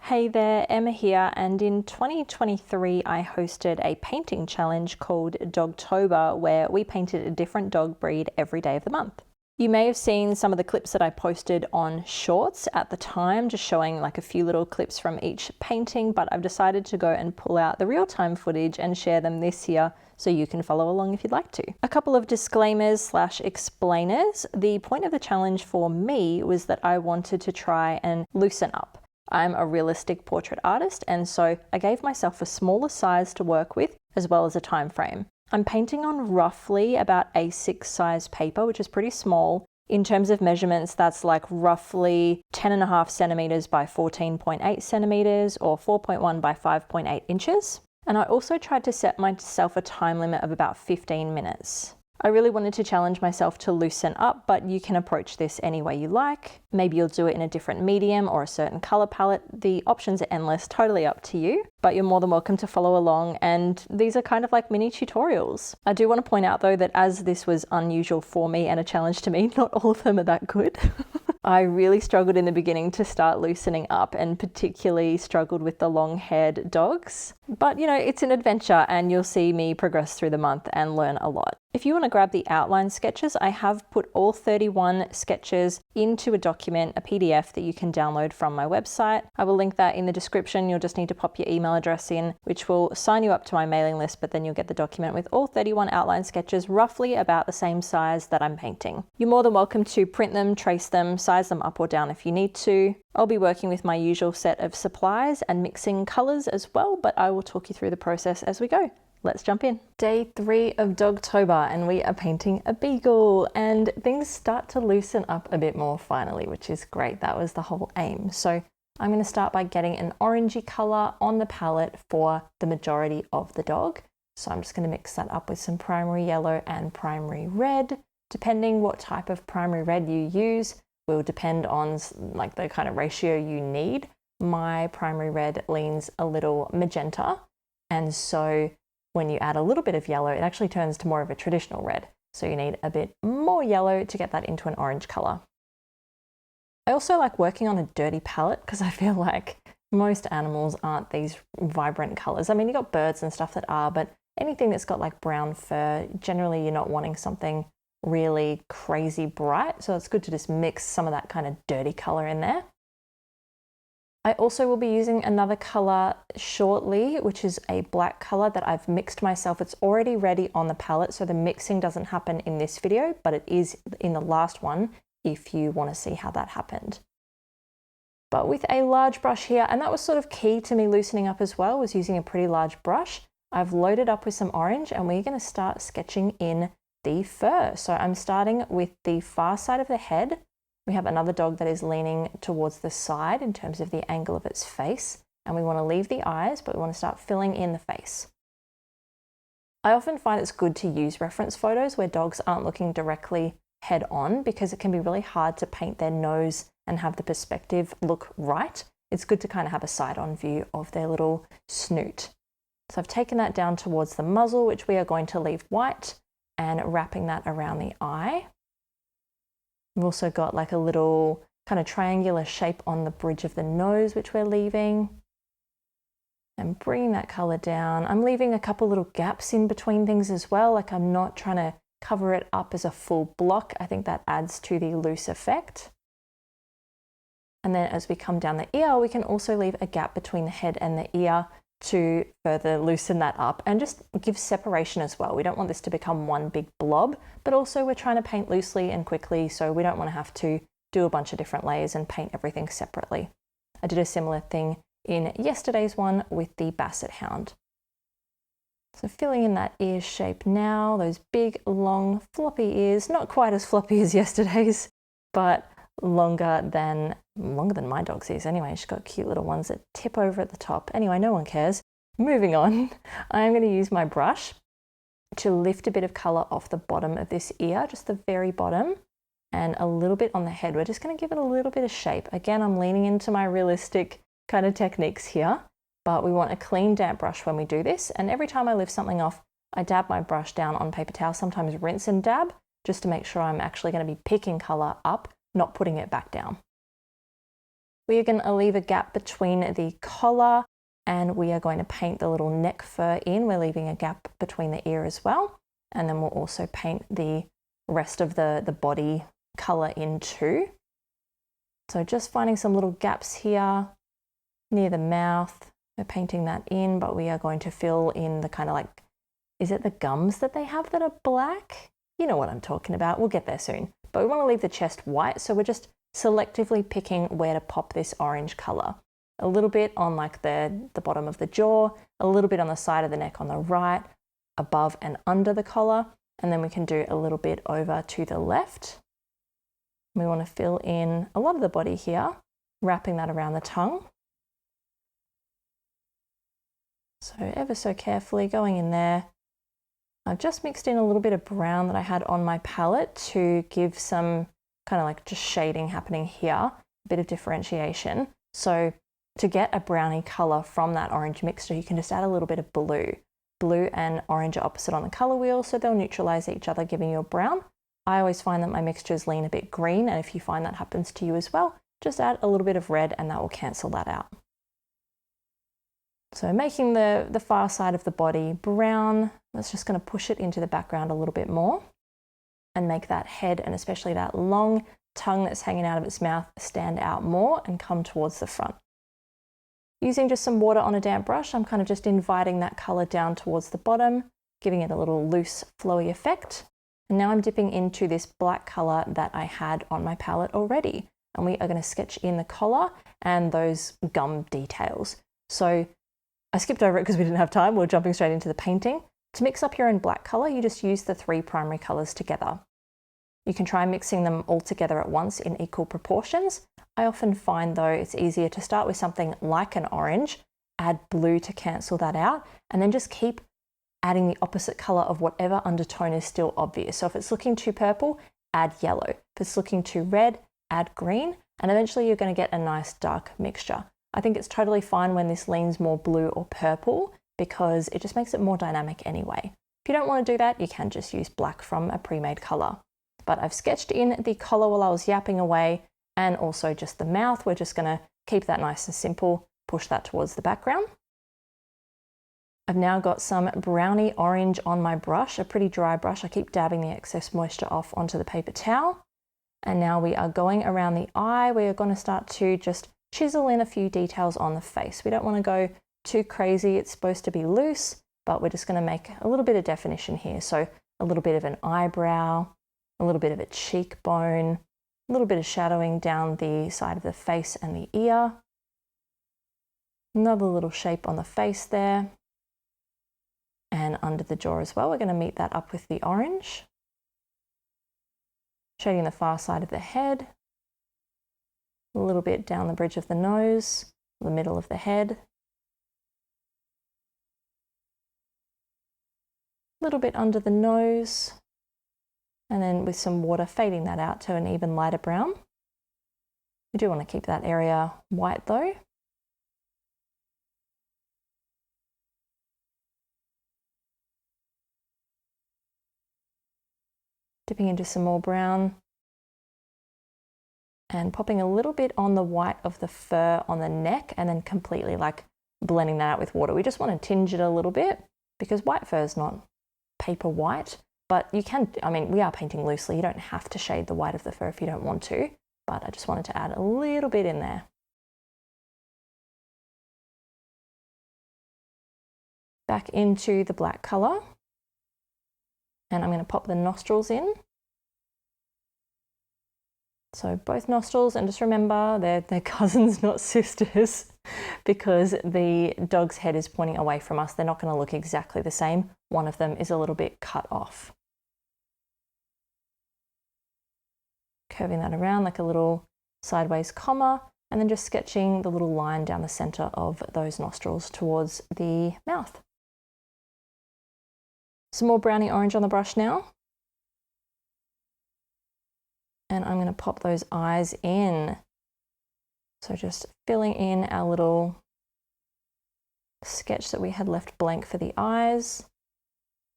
Hey there, Emma here, and in 2023 I hosted a painting challenge called Dogtober where we painted a different dog breed every day of the month. You may have seen some of the clips that I posted on Shorts at the time, just showing like a few little clips from each painting, but I've decided to go and pull out the real-time footage and share them this year so you can follow along if you'd like to. A couple of disclaimers / explainers. The point of the challenge for me was that I wanted to try and loosen up. I'm a realistic portrait artist, and so I gave myself a smaller size to work with as well as a time frame. I'm painting on roughly about A6 size paper, which is pretty small. In terms of measurements, that's like roughly 10.5 centimeters by 14.8 centimeters or 4.1 by 5.8 inches. And I also tried to set myself a time limit of about 15 minutes. I really wanted to challenge myself to loosen up, but you can approach this any way you like. Maybe you'll do it in a different medium or a certain color palette. The options are endless, totally up to you, but you're more than welcome to follow along, and these are kind of like mini tutorials. I do want to point out though that as this was unusual for me and a challenge to me, not all of them are that good. I really struggled in the beginning to start loosening up, and particularly struggled with the long-haired dogs. But you know, it's an adventure and you'll see me progress through the month and learn a lot. If you want to grab the outline sketches, I have put all 31 sketches into a document, a PDF that you can download from my website. I will link that in the description. You'll just need to pop your email address in, which will sign you up to my mailing list, but then you'll get the document with all 31 outline sketches, roughly about the same size that I'm painting. You're more than welcome to print them, trace them, size them up or down if you need to. I'll be working with my usual set of supplies and mixing colors as well, but I will talk you through the process as we go. Let's jump in. Day 3 of Dogtober, and we are painting a beagle, and things start to loosen up a bit more finally, which is great. That was the whole aim. So I'm going to start by getting an orangey color on the palette for the majority of the dog. So I'm just going to mix that up with some primary yellow and primary red. Depending what type of primary red you use will depend on like the kind of ratio you need. My primary red leans a little magenta, and so when you add a little bit of yellow, it actually turns to more of a traditional red. So you need a bit more yellow to get that into an orange color. I also like working on a dirty palette because I feel like most animals aren't these vibrant colors. I mean, you got birds and stuff that are, but anything that's got like brown fur, generally you're not wanting something really crazy bright. So it's good to just mix some of that kind of dirty color in there. I also will be using another color shortly, which is a black color that I've mixed myself. It's already ready on the palette, so the mixing doesn't happen in this video, but it is in the last one if you want to see how that happened. But with a large brush here, and that was sort of key to me loosening up as well, was using a pretty large brush. I've loaded up with some orange, and we're going to start sketching in the fur. So I'm starting with the far side of the head. We have another dog that is leaning towards the side in terms of the angle of its face, and we want to leave the eyes, but we want to start filling in the face. I often find it's good to use reference photos where dogs aren't looking directly head on, because it can be really hard to paint their nose and have the perspective look right. It's good to kind of have a side-on view of their little snoot. So I've taken that down towards the muzzle, which we are going to leave white, and wrapping that around the eye. We've also got like a little kind of triangular shape on the bridge of the nose, which we're leaving. And bringing that color down. I'm leaving a couple little gaps in between things as well. Like I'm not trying to cover it up as a full block. I think that adds to the loose effect. And then as we come down the ear, we can also leave a gap between the head and the ear to further loosen that up and just give separation as well. We don't want this to become one big blob, but also we're trying to paint loosely and quickly, so we don't want to have to do a bunch of different layers and paint everything separately. I did a similar thing in yesterday's one with the Basset Hound. So filling in that ear shape now, those big, long, floppy ears, not quite as floppy as yesterday's, but longer than my dog's ears anyway. She's got cute little ones that tip over at the top. Anyway, no one cares. Moving on, I'm going to use my brush to lift a bit of color off the bottom of this ear, just the very bottom, and a little bit on the head. We're just going to give it a little bit of shape. Again, I'm leaning into my realistic kind of techniques here, but we want a clean, damp brush when we do this. And every time I lift something off, I dab my brush down on paper towel, sometimes rinse and dab, just to make sure I'm actually going to be picking color up, not putting it back down. we are going to leave a gap between the collar and we are going to paint the little neck fur in. We're leaving a gap between the ear as well. And then we'll also paint the rest of the body color in too. So just finding some little gaps here near the mouth. We're painting that in, but we are going to fill in the kind of like, is it the gums that they have that are black? You know what I'm talking about. We'll get there soon. But we want to leave the chest white, so we're just selectively picking where to pop this orange color. A little bit on like the bottom of the jaw, a little bit on the side of the neck on the right, above and under the collar, and then we can do a little bit over to the left. We want to fill in a lot of the body here, wrapping that around the tongue. So ever so carefully going in there. I've just mixed in a little bit of brown that I had on my palette to give some kind of like just shading happening here, a bit of differentiation. So to get a brownie color from that orange mixture, you can just add a little bit of blue. Blue and orange are opposite on the color wheel, so they'll neutralize each other, giving you a brown. I always find that my mixtures lean a bit green, and if you find that happens to you as well, just add a little bit of red and that will cancel that out. So making the far side of the body brown, that's just going to push it into the background a little bit more and make that head and especially that long tongue that's hanging out of its mouth stand out more and come towards the front. Using just some water on a damp brush, I'm kind of just inviting that color down towards the bottom, giving it a little loose, flowy effect. And now I'm dipping into this black color that I had on my palette already. And we are going to sketch in the collar and those gum details. So I skipped over it because we didn't have time. We're jumping straight into the painting. To mix up your own black color, you just use the 3 primary colors together. You can try mixing them all together at once in equal proportions. I often find though it's easier to start with something like an orange, add blue to cancel that out, and then just keep adding the opposite color of whatever undertone is still obvious. So if it's looking too purple, add yellow. If it's looking too red, add green, and eventually you're going to get a nice dark mixture. I think it's totally fine when this leans more blue or purple because it just makes it more dynamic anyway. If you don't want to do that, you can just use black from a pre-made color. But I've sketched in the collar while I was yapping away, and also just the mouth. We're just going to keep that nice and simple, push that towards the background. I've now got some brownie orange on my brush, a pretty dry brush. I keep dabbing the excess moisture off onto the paper towel. And now we are going around the eye. We are going to start to just chisel in a few details on the face. We don't want to go too crazy. It's supposed to be loose, but we're just going to make a little bit of definition here. So a little bit of an eyebrow, a little bit of a cheekbone, a little bit of shadowing down the side of the face and the ear. Another little shape on the face there. And under the jaw as well. We're going to meet that up with the orange. Shading the far side of the head. A little bit down the bridge of the nose, the middle of the head. A little bit under the nose. And then with some water, fading that out to an even lighter brown. We do want to keep that area white though. Dipping into some more brown. And popping a little bit on the white of the fur on the neck and then completely like blending that out with water. We just want to tinge it a little bit because white fur is not paper white. But you can, I mean, we are painting loosely. You don't have to shade the white of the fur if you don't want to, but I just wanted to add a little bit in there. Back into the black color. And I'm going to pop the nostrils in. So both nostrils, and just remember they're cousins, not sisters, because the dog's head is pointing away from us. They're not going to look exactly the same. One of them is a little bit cut off. Curving that around like a little sideways comma, and then just sketching the little line down the center of those nostrils towards the mouth. Some more brownie orange on the brush now. And I'm going to pop those eyes in. So just filling in our little sketch that we had left blank for the eyes.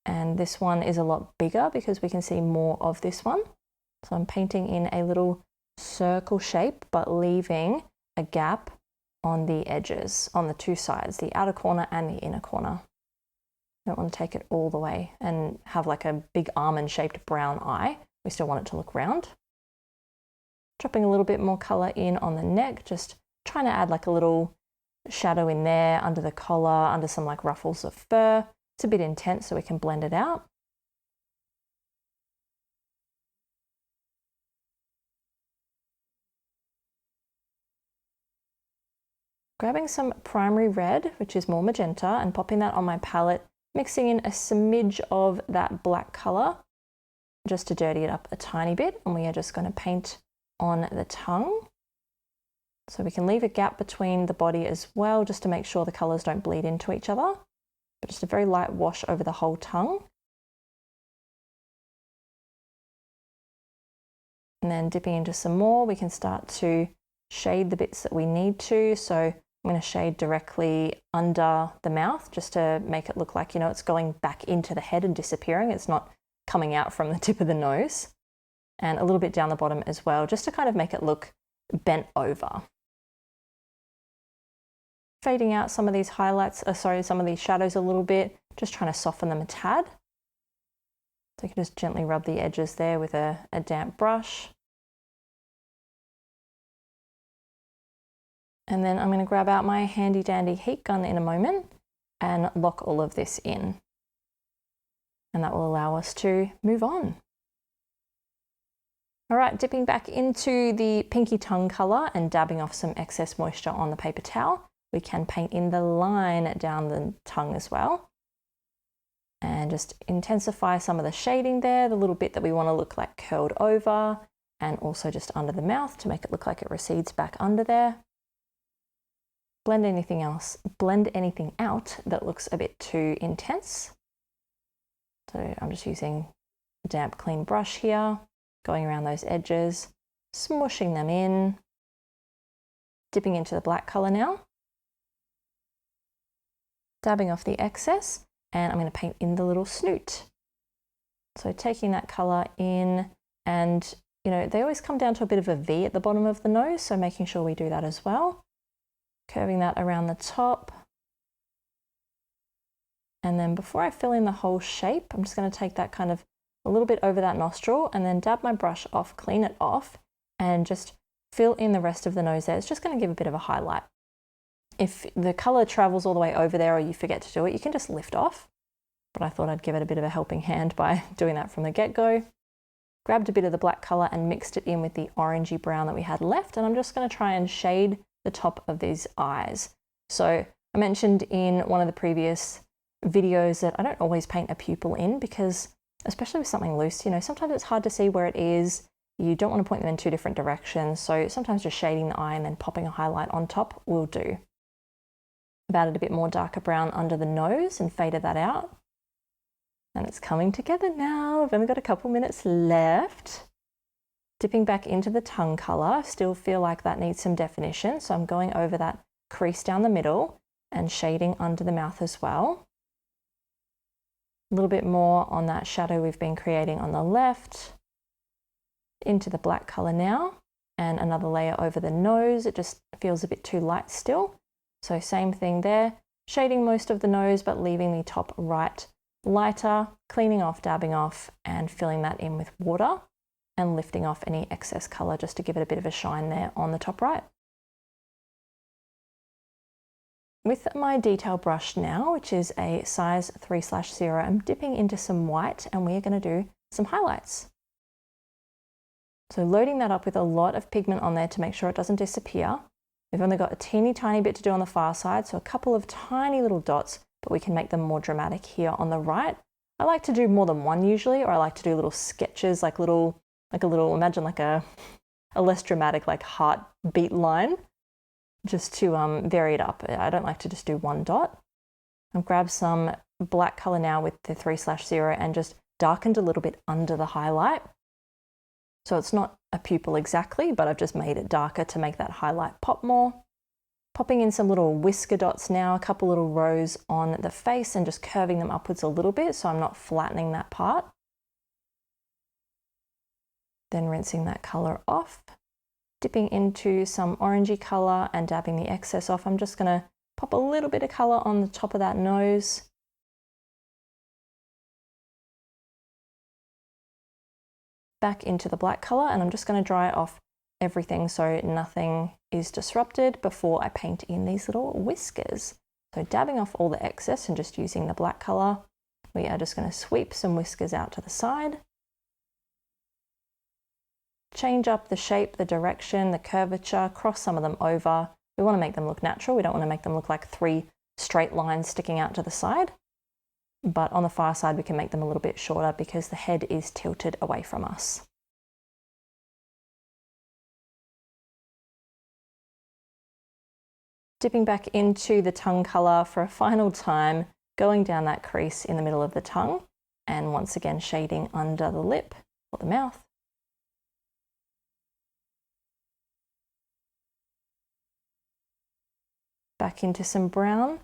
And this one is a lot bigger because we can see more of this one. So I'm painting in a little circle shape, but leaving a gap on the edges, on the two sides, the outer corner and the inner corner. Don't want to take it all the way and have like a big almond-shaped brown eye. We still want it to look round. Dropping a little bit more color in on the neck, just trying to add like a little shadow in there, under the collar, under some like ruffles of fur. It's a bit intense, so we can blend it out. Grabbing some primary red, which is more magenta, and popping that on my palette, mixing in a smidge of that black color just to dirty it up a tiny bit. And we are just going to paint on the tongue. So we can leave a gap between the body as well, just to make sure the colors don't bleed into each other. But just a very light wash over the whole tongue. And then dipping into some more, we can start to shade the bits that we need to. So I'm going to shade directly under the mouth just to make it look like, you know, it's going back into the head and disappearing. It's not coming out from the tip of the nose. And a little bit down the bottom as well, just to kind of make it look bent over. Fading out some of these highlights, some of these shadows a little bit, just trying to soften them a tad. So you can just gently rub the edges there with a damp brush. And then I'm going to grab out my handy dandy heat gun in a moment and lock all of this in. And that will allow us to move on. All right, dipping back into the pinky tongue color and dabbing off some excess moisture on the paper towel, we can paint in the line down the tongue as well. And just intensify some of the shading there, the little bit that we want to look like curled over, and also just under the mouth to make it look like it recedes back under there. Blend anything out that looks a bit too intense. So I'm just using a damp, clean brush here, going around those edges, smushing them in, dipping into the black color now, dabbing off the excess, and I'm going to paint in the little snoot. So taking that color in, and you know, they always come down to a bit of a V at the bottom of the nose, so making sure we do that as well. Curving that around the top. And then before I fill in the whole shape, I'm just going to take that kind of a little bit over that nostril and then dab my brush off, clean it off, and just fill in the rest of the nose there. It's just going to give a bit of a highlight. If the color travels all the way over there or you forget to do it, you can just lift off. But I thought I'd give it a bit of a helping hand by doing that from the get-go. Grabbed a bit of the black color and mixed it in with the orangey brown that we had left. And I'm just going to try and shade the top of these eyes. So I mentioned in one of the previous videos that I don't always paint a pupil in because, especially with something loose, you know, sometimes it's hard to see where it is. You don't want to point them in two different directions. So sometimes just shading the eye and then popping a highlight on top will do. I've added a bit more darker brown under the nose and faded that out. And it's coming together now. I've only got a couple minutes left. Dipping back into the tongue color, I still feel like that needs some definition. So I'm going over that crease down the middle and shading under the mouth as well. A little bit more on that shadow we've been creating on the left. Into the black color now, and another layer over the nose. It just feels a bit too light still. So same thing there, shading most of the nose, but leaving the top right lighter, cleaning off, dabbing off, and filling that in with water and lifting off any excess color just to give it a bit of a shine there on the top right. With my detail brush now, which is a size 3/0, I'm dipping into some white and we're going to do some highlights. So loading that up with a lot of pigment on there to make sure it doesn't disappear. We've only got a teeny tiny bit to do on the far side, so a couple of tiny little dots, but we can make them more dramatic here on the right. I like to do more than one usually, or I like to do little sketches, imagine like a less dramatic like heartbeat line, just to vary it up. I don't like to just do one dot. I've grabbed some black color now with the 3/0 and just darkened a little bit under the highlight. So it's not a pupil exactly, but I've just made it darker to make that highlight pop more. Popping in some little whisker dots now, a couple little rows on the face and just curving them upwards a little bit so I'm not flattening that part. Then rinsing that color off Dipping into some orangey colour and dabbing the excess off, I'm just going to pop a little bit of colour on the top of that nose. Back into the black colour, and I'm just going to dry off everything so nothing is disrupted before I paint in these little whiskers. So dabbing off all the excess and just using the black colour, we are just going to sweep some whiskers out to the side. Change up the shape, the direction, the curvature, cross some of them over. We want to make them look natural. We don't want to make them look like 3 straight lines sticking out to the side. But on the far side, we can make them a little bit shorter because the head is tilted away from us. Dipping back into the tongue colour for a final time, going down that crease in the middle of the tongue, and once again shading under the lip or the mouth. Back into some brown,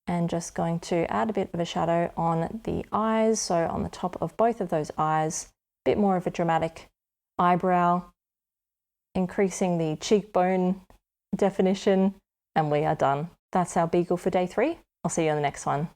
and just going to add a bit of a shadow on the eyes, so on the top of both of those eyes, a bit more of a dramatic eyebrow, increasing the cheekbone definition, and we are done. That's our beagle for day 3. I'll see you on the next one.